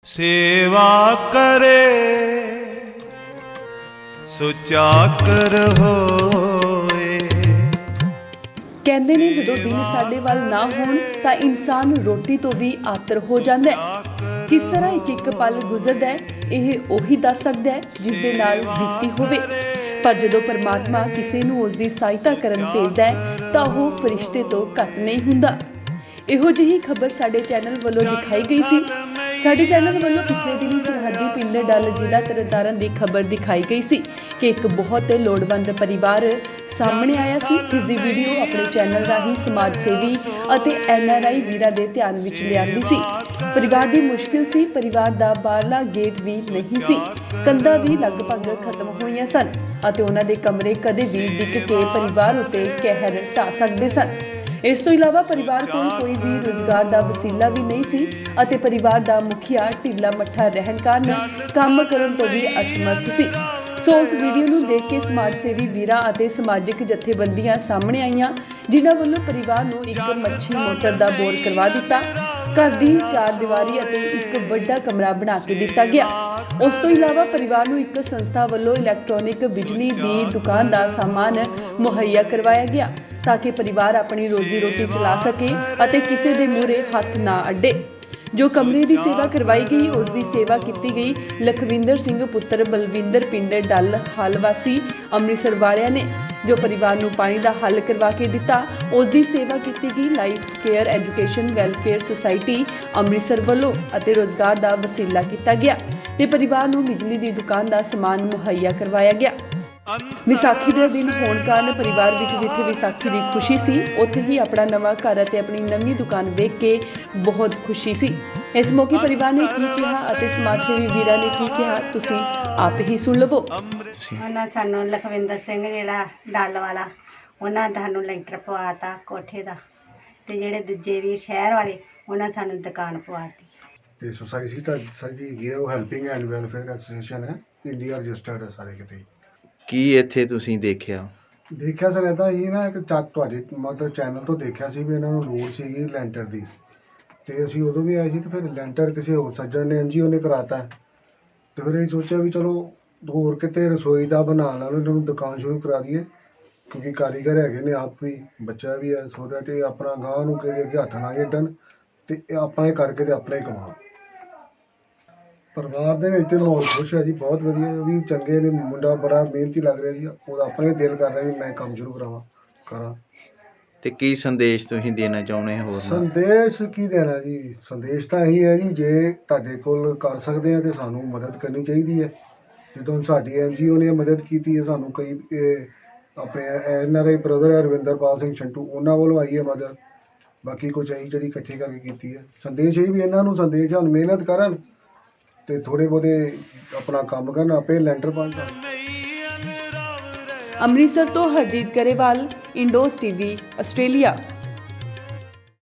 सेवा करे सुचाकर होए। ਕਹਿੰਦੇ ਨੇ ਜਦੋਂ ਦਿਨ ਸਾਡੇ ਵੱਲ ਨਾ ਹੋਣ ਤਾਂ ਇਨਸਾਨ ਰੋਟੀ ਤੋਂ ਵੀ ਆਤਰ ਹੋ ਜਾਂਦਾ ਹੈ। ਕਿਸ ਤਰ੍ਹਾਂ ਇੱਕ ਪਲ ਗੁਜ਼ਰਦਾ ਹੈ ਇਹ ਉਹੀ ਦੱਸ ਸਕਦਾ ਹੈ ਜਿਸ ਦੇ ਨਾਲ ਬੀਤੀ ਹੋਵੇ। ਪਰ ਜਦੋਂ ਪਰਮਾਤਮਾ ਕਿਸੇ ਨੂੰ ਉਸ ਦੀ ਸਹਾਇਤਾ ਕਰਨ ਭੇਜਦਾ ਹੈ ਤਾਂ ਉਹ ਫਰਿਸ਼ਤੇ ਤੋਂ ਘੱਟ ਨਹੀਂ ਹੁੰਦਾ। ਇਹੋ ਜਿਹੀ ਖਬਰ ਸਾਡੇ ਚੈਨਲ ਵੱਲੋਂ ਦਿਖਾਈ ਗਈ ਸੀ। ਸਾਡੇ ਚੈਨਲ ਵੱਲੋਂ ਪਿਛਲੇ ਦਿਨੀ ਸਰਹੱਦੀ ਪਿੰਡ ਡੱਲ ਜ਼ਿਲ੍ਹਾ ਤਰਨਤਾਰਨ ਦੀ ਖਬਰ ਦਿਖਾਈ ਗਈ ਸੀ ਕਿ ਇੱਕ ਬਹੁਤ ਲੋੜਵੰਦ ਪਰਿਵਾਰ ਸਾਹਮਣੇ ਆਇਆ ਸੀ ਜਿਸ ਦੀ ਵੀਡੀਓ ਆਪਣੇ ਚੈਨਲ ਰਾਹੀਂ ਸਮਾਜ ਸੇਵੀ ਅਤੇ NRI ਵੀਰਾਂ ਦੇ ਧਿਆਨ ਵਿੱਚ ਲਿਆਂਦੀ ਸੀ। ਪਰਿਵਾਰ ਦੀ ਮੁਸ਼ਕਿਲ ਸੀ, ਪਰਿਵਾਰ ਦਾ ਬਾਹਰਲਾ ਗੇਟ ਵੀ ਨਹੀਂ ਸੀ, ਕੰਧਾਂ ਵੀ ਲਗਭਗ ਖਤਮ ਹੋਈਆਂ ਸਨ ਅਤੇ ਉਹਨਾਂ ਦੇ ਕਮਰੇ ਕਦੇ ਵੀ ਡਿੱਗ ਕੇ ਪਰਿਵਾਰ ਉੱਤੇ ਕਹਿਰ ਢਾ ਸਕਦੇ ਸਨ। ਇਸ ਤੋਂ ਇਲਾਵਾ ਪਰਿਵਾਰ ਕੋਲ ਕੋਈ ਵੀ ਰੁਜ਼ਗਾਰ ਦਾ ਵਸੀਲਾ ਵੀ ਨਹੀਂ ਸੀ ਅਤੇ ਪਰਿਵਾਰ ਦਾ ਮੁਖੀਆ ਢਿੱਲਾ ਮੱਠਾ ਰਹਿਣ ਕਾਰਨ ਕੰਮ ਕਰਨ ਤੋਂ ਵੀ ਅਸਮਰਥ ਸੀ। ਸੋ ਉਸ ਵੀਡੀਓ ਨੂੰ ਦੇਖ ਕੇ ਸਮਾਜ ਸੇਵੀ ਵੀਰਾਂ ਅਤੇ ਸਮਾਜਿਕ ਜਥੇਬੰਦੀਆਂ ਸਾਹਮਣੇ ਆਈਆਂ ਜਿਨ੍ਹਾਂ ਵੱਲੋਂ ਪਰਿਵਾਰ ਨੂੰ ਇੱਕ ਮੱਛੀ ਮੋਟਰ ਦਾ ਬੋਰ ਕਰਵਾ ਦਿੱਤਾ, ਘਰ ਦੀ ਚਾਰ ਦੀਵਾਰੀ ਅਤੇ ਇੱਕ ਵੱਡਾ ਕਮਰਾ ਬਣਾ ਕੇ ਦਿੱਤਾ ਗਿਆ। ਉਸ ਤੋਂ ਇਲਾਵਾ ਪਰਿਵਾਰ ਨੂੰ ਇੱਕ ਸੰਸਥਾ ਵੱਲੋਂ ਇਲੈਕਟ੍ਰੋਨਿਕ ਬਿਜਲੀ ਦੀ ਦੁਕਾਨ ਦਾ ਸਾਮਾਨ ਮੁਹੱਈਆ ਕਰਵਾਇਆ ਗਿਆ ਤਾਂ ਕਿ ਪਰਿਵਾਰ ਆਪਣੀ ਰੋਜ਼ੀ ਰੋਟੀ ਚਲਾ ਸਕੇ ਅਤੇ ਕਿਸੇ ਦੇ ਮੂਹਰੇ ਹੱਥ ਨਾ ਅੱਡੇ। ਜੋ ਕਮਰੇ ਦੀ ਸੇਵਾ ਕਰਵਾਈ ਗਈ ਉਸ ਦੀ ਸੇਵਾ ਕੀਤੀ ਗਈ ਲਖਵਿੰਦਰ ਸਿੰਘ ਪੁੱਤਰ ਬਲਵਿੰਦਰ ਪਿੰਡ ਡੱਲ ਹਲ ਵਾਸੀ ਅੰਮ੍ਰਿਤਸਰ ਵਾਲਿਆਂ ਨੇ। ਜੋ ਪਰਿਵਾਰ ਨੂੰ ਪਾਣੀ ਦਾ ਹੱਲ ਕਰਵਾ ਕੇ ਦਿੱਤਾ ਉਸ ਦੀ ਸੇਵਾ ਕੀਤੀ ਗਈ life care education welfare society Amritsar ਵੱਲੋਂ ਅਤੇ ਰੋਜ਼ਗਾਰ ਦਾ ਵਸੀਲਾ ਕੀਤਾ ਗਿਆ ਤੇ ਪਰਿਵਾਰ ਨੂੰ ਬਿਜਲੀ ਦੀ ਦੁਕਾਨ ਦਾ ਸਮਾਨ ਮੁਹੱਈਆ ਕਰਵਾਇਆ ਗਿਆ। ਵਿਸਾਖੀ ਦੇ ਦਿਨ ਹੋਣ ਕਾਰਨ ਪਰਿਵਾਰ ਵਿੱਚ ਜਿੱਥੇ ਵਿਸਾਖੀ ਦੀ ਖੁਸ਼ੀ ਸੀ ਉੱਥੇ ਹੀ ਆਪਣਾ ਨਵਾਂ ਘਰ ਅਤੇ ਆਪਣੀ ਨਵੀਂ ਦੁਕਾਨ ਵੇਖ ਕੇ ਬਹੁਤ ਖੁਸ਼ੀ ਸੀ। ਇਸ ਮੌਕੇ ਪਰਿਵਾਰ ਨੇ ਕੀ ਕਿਹਾ ਅਤੇ ਸਮਾਜ ਸੇਵੀ ਵੀਰਾਂ ਨੇ ਕੀ ਕਿਹਾ ਤੁਸੀਂ ਆਪ ਹੀ ਸੁਣ ਲਵੋ। ਉਹਨਾਂ ਸਾਨੂੰ ਲਖਵਿੰਦਰ ਸਿੰਘ ਜਿਹੜਾ ਡੱਲ ਵਾਲਾ ਉਹਨਾਂ ਸਾਨੂੰ ਲੈਂਟਰ ਪਵਾਤਾ ਕੋਠੇ ਦਾ ਤੇ ਜਿਹੜੇ ਦੂਜੇ ਵੀ ਸ਼ਹਿਰ ਵਾਲੇ ਉਹਨਾਂ ਸਾਨੂੰ ਦੁਕਾਨ ਪਵਾਤੀ। ਤੇ ਸੁਸਾਇਟੀ ਤਾਂ ਸਾਡੀ ਹੈਗੀ ਹੈ ਉਹ ਹੈਲਪਿੰਗ ਐਂਡ ਵੈਲਫੇਅਰ ਐਸੋਸੀਏਸ਼ਨ ਹੈ, ਇੰਡੀਆ ਰਜਿਸਟਰਡ ਹੈ ਸਾਰੇ ਕਿਤੇ। ਕੀ ਇੱਥੇ ਤੁਸੀਂ ਦੇਖਿਆ ਸਰ ਇਹ ਤਾਂ ਇਹ ਨਾ ਇੱਕ ਤੁਹਾਡੇ ਮਤਲਬ ਚੈਨਲ ਤੋਂ ਦੇਖਿਆ ਸੀ ਵੀ ਇਹਨਾਂ ਨੂੰ ਲੋੜ ਸੀਗੀ ਲੈਂਟਰ ਦੀ ਤੇ ਅਸੀਂ ਉਦੋਂ ਵੀ ਆਏ ਸੀ ਤੇ ਫਿਰ ਲੈਂਟਰ ਕਿਸੇ ਹੋਰ ਸੱਜਣ ਨੇ NGO ਨੇ ਕਰਾਤਾ ਤੇ ਫਿਰ ਇਹ ਸੋਚਿਆ ਵੀ ਚਲੋ ਹੋਰ ਕਿਤੇ ਰਸੋਈ ਦਾ ਬਣਾ ਲਾ ਲਓ, ਇਹਨਾਂ ਨੂੰ ਦੁਕਾਨ ਸ਼ੁਰੂ ਕਰਾ ਦਈਏ ਕਿਉਂਕਿ ਕਾਰੀਗਰ ਹੈਗੇ ਨੇ ਆਪ ਵੀ, ਬੱਚਾ ਵੀ ਹੈ, ਸੋ ਦੈਟ ਇਹ ਆਪਣਾ ਗਾਂਹ ਨੂੰ ਕਿਸੇ ਅੱਗੇ ਹੱਥ ਨਾ ਛੱਡਣ ਤੇ ਇਹ ਆਪਣਾ ਹੀ ਕਰਕੇ ਤੇ ਆਪਣਾ ਹੀ ਕਮਾਉਣ। ਪਰਿਵਾਰ ਦੇ ਵਿੱਚ ਮਾਹੌਲ ਖੁਸ਼ ਹੈ ਜੀ, ਬਹੁਤ ਵਧੀਆ, ਵੀ ਚੰਗੇ ਨੇ, ਮੁੰਡਾ ਬੜਾ ਮਿਹਨਤੀ ਲੱਗ ਰਿਹਾ ਜੀ, ਉਹਦਾ ਆਪਣੇ ਦਿਲ ਕਰ ਰਿਹਾ ਵੀ ਮੈਂ ਕੰਮ ਸ਼ੁਰੂ ਕਰਾਂ। ਤੇ ਕੀ ਸੰਦੇਸ਼ ਤੁਸੀਂ ਦੇਣਾ ਚਾਹੁੰਦੇ ਹੋ? ਸੰਦੇਸ਼ ਕੀ ਦੇਣਾ ਜੀ, ਸੰਦੇਸ਼ ਤਾਂ ਇਹੀ ਹੈ ਜੀ ਜੇ ਤੁਹਾਡੇ ਕੋਲ ਕਰ ਸਕਦੇ ਆ ਤੇ ਸਾਨੂੰ ਮਦਦ ਕਰਨੀ ਚਾਹੀਦੀ ਹੈ। ਜਦੋਂ ਸਾਡੀ NGO ਨੇ ਮਦਦ ਕੀਤੀ ਹੈ ਸਾਨੂੰ ਕਈ ਆਪਣੇ NRI ਬ੍ਰਦਰ ਹੈ ਰਵਿੰਦਰਪਾਲ ਸਿੰਘ ਸ਼ੰਟੂ ਉਹਨਾਂ ਵੱਲੋਂ ਆਈ ਹੈ ਮਦਦ, ਬਾਕੀ ਕੁਛ ਅਸੀਂ ਜਿਹੜੀ ਇਕੱਠੀ ਕਰਕੇ ਕੀਤੀ ਹੈ। ਸੰਦੇਸ਼ ਇਹ ਵੀ ਇਹਨਾਂ ਨੂੰ ਸੰਦੇਸ਼ ਹੈ ਹੁਣ ਮਿਹਨਤ ਕਰਨ ਤੇ ਥੋੜੇ ਬਹੁਤੇ ਆਪਣਾ ਕੰਮ ਕਰਨ, ਆਪੇ ਲੈਂਟਰ ਬਣ ਜਾਣ। ਅੰਮ੍ਰਿਤਸਰ ਤੋਂ ਹਰਜੀਤ ਗਰੇਵਾਲ, ਇੰਡੋਸ TV, ਆਸਟ੍ਰੇਲੀਆ।